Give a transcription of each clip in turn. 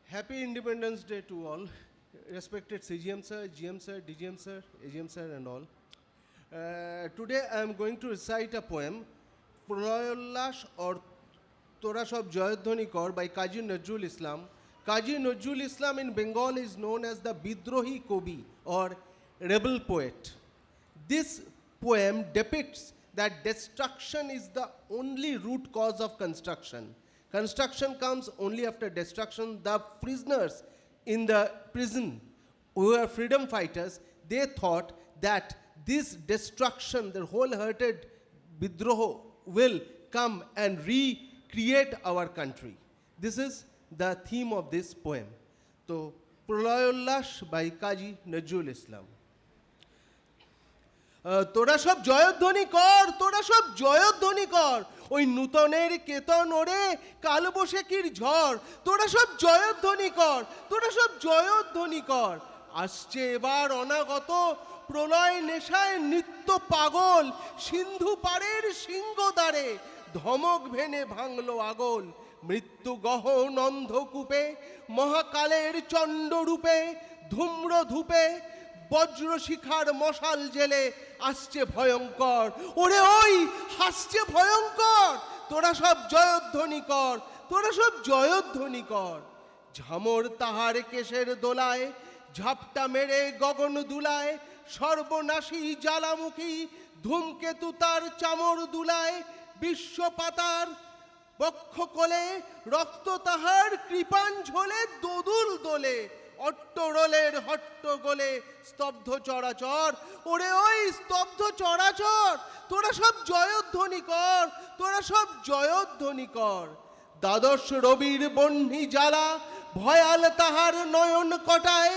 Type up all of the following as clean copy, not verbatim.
Happy Independence Day to all, respected CGM sir, GM sir, DGM sir, AGM sir and all. Today I am going to recite a poem, Prolayollas or Tora Sob Joyodhoni Kor by Kazi Nazrul Islam. Kazi Nazrul Islam in Bengal is known as the Bidrohi Kobi or rebel poet. This poem depicts that destruction is the only root cause of construction. Construction comes only after destruction. The prisoners in the prison who were freedom fighters, they thought that this destruction, the wholehearted Bidroho, will come and recreate our country. This is the theme of this poem. So, Prolayollas by Kazi Nazrul Islam. তোরা সব জয়ধ্বনি কর, তোরা সব জয়ধ্বনি কর, ওই নূতনের কেতন ওরে কালবৈশাখীর ঝড়, তোরা সব জয়ধ্বনি কর, তোরা সব জয়ধ্বনি কর। আসছে এবার অনাগত প্রলয় নেশায় নিত্য পাগল, সিন্ধু পাড়ের সিংহদ্বারে ধমক ভেনে ভাঙলো আগল। মৃত্যু গহন অন্ধকূপে মহাকালের চণ্ডরূপে ধূম্র ধূপে বজ্র শিখার মশাল জেলে আসছে ভয়ঙ্কর, ওরে ওই হাসছে ভয়ঙ্কর। তোরা সব জয়ধ্বনি কর, তোরা সব জয়ধ্বনি কর। ঝামর তাহার কেশের দোলায় ঝাপটা মেরে গগন দুলায়, সর্বনাশী জ্বালামুখী ধূমকেতু তার চামর দুলায়। বিশ্ব পাতার বক্ষ কোলে রক্ত তাহার কৃপাণ ঝোলে দোদুল দোলে। অট্টরোলের হট্টগোলে স্তব্ধ চরাচর, ওরে ওই স্তব্ধ চরাচর। তোরা সব জয়ধ্বনি কর, তোরা সব জয়ধ্বনি কর। দ্বাদশ রবির বহ্নি জ্বালা ভয়াল তাহার নয়ন কটায়,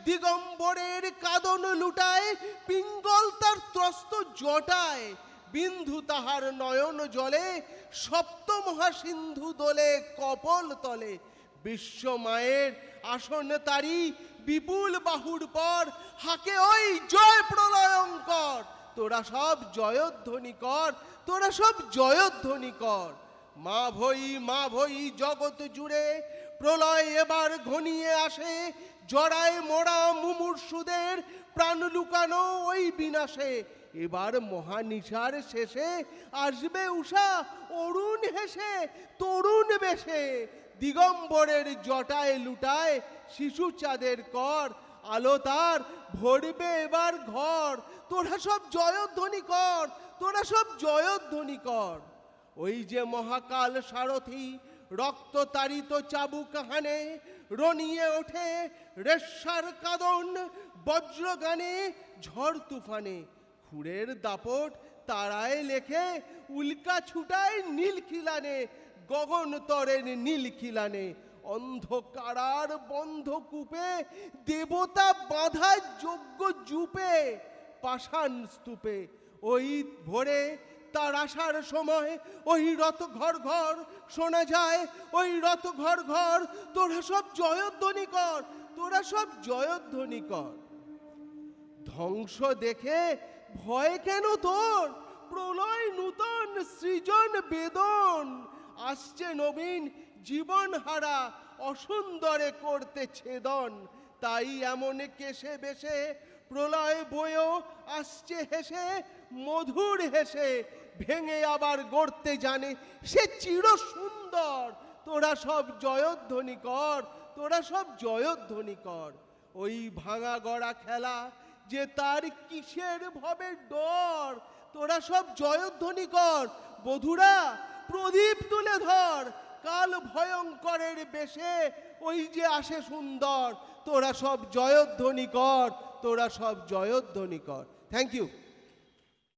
দিগম্বরের কাদন লুটায় পিঙ্গল তার ত্রস্ত জটায়। বিন্ধু তাহার নয়ন জলে সপ্ত মহাসিন্ধু দোলে কপল তলে। বিশ্ব মায়ের আসন তারি বিপুল বাহুর পর, হাকে ওই জয় প্রলয়ঙ্কর। তোরা সব জয়ধ্বনি কর, তোরা সব জয়ধ্বনি কর। মা ভই জগৎ জুড়ে প্রলয় এবার ঘনিয়ে আসে, জড়ায় মোড়া মুমূর্ষুদের প্রাণ লুকানো ওই বিনাশে। এবার মহানিশার শেষে আসবে উষা অরুণ হেসে তরুণ বেশে। দিগম্বরের জটায় লুটায় শিশু চাঁদের কর, আলো তার ভরবে এবার ঘর। তোরা সব জয়ধ্বনি কর, তোরা সব জয়ধ্বনি কর। ওই যে মহাকাল সারথি রক্ত তাড়িত চাবুক হানে, রনিয়ে ওঠে রেশার কাদন বজ্রগানে ঝড় তুফানে। খুরের দাপট তারায় লেখে উল্কা ছুটায় নীল খিলানে, গগন তরের নীল খিলানে। অন্ধকারার বন্ধ কূপে দেবতা বাঁধা যজ্ঞ জুপে পাষাণ স্তূপে। ওই ভোরে তার আসার সময় ওই রথ ঘর ঘর শোনা যায়, ওই রথ ঘর ঘর। তোরা সব জয়ধ্বনি কর, তোরা সব জয়ধ্বনি কর। ধ্বংস দেখে ভয় কেন তোর, প্রলয় নূতন সৃজন বেদন। আসছে নবীন জীবন হারা অসুন্দরে করতে ছেদন। তাই এমন কেশে বেশে প্রলয় বয়েও আসছে হেসে, মধুর হেসে ভেঙে আবার গড়তে জানে সে চির সুন্দর। তোরা সব জয়ধ্বনি কর, তোরা সব জয়ধ্বনি কর। ওই ভাঙা গড়া খেলা যে তার কিসের ভবে ডর। তোরা সব জয়ধ্বনি কর, বধুরা প্রদীপ তুলে ধর। কাল ভয়ঙ্করের বেশে ওই যে আসে সুন্দর। তোরা সব জয়ধ্বনি কর, তোরা সব জয়ধ্বনি কর। Thank you.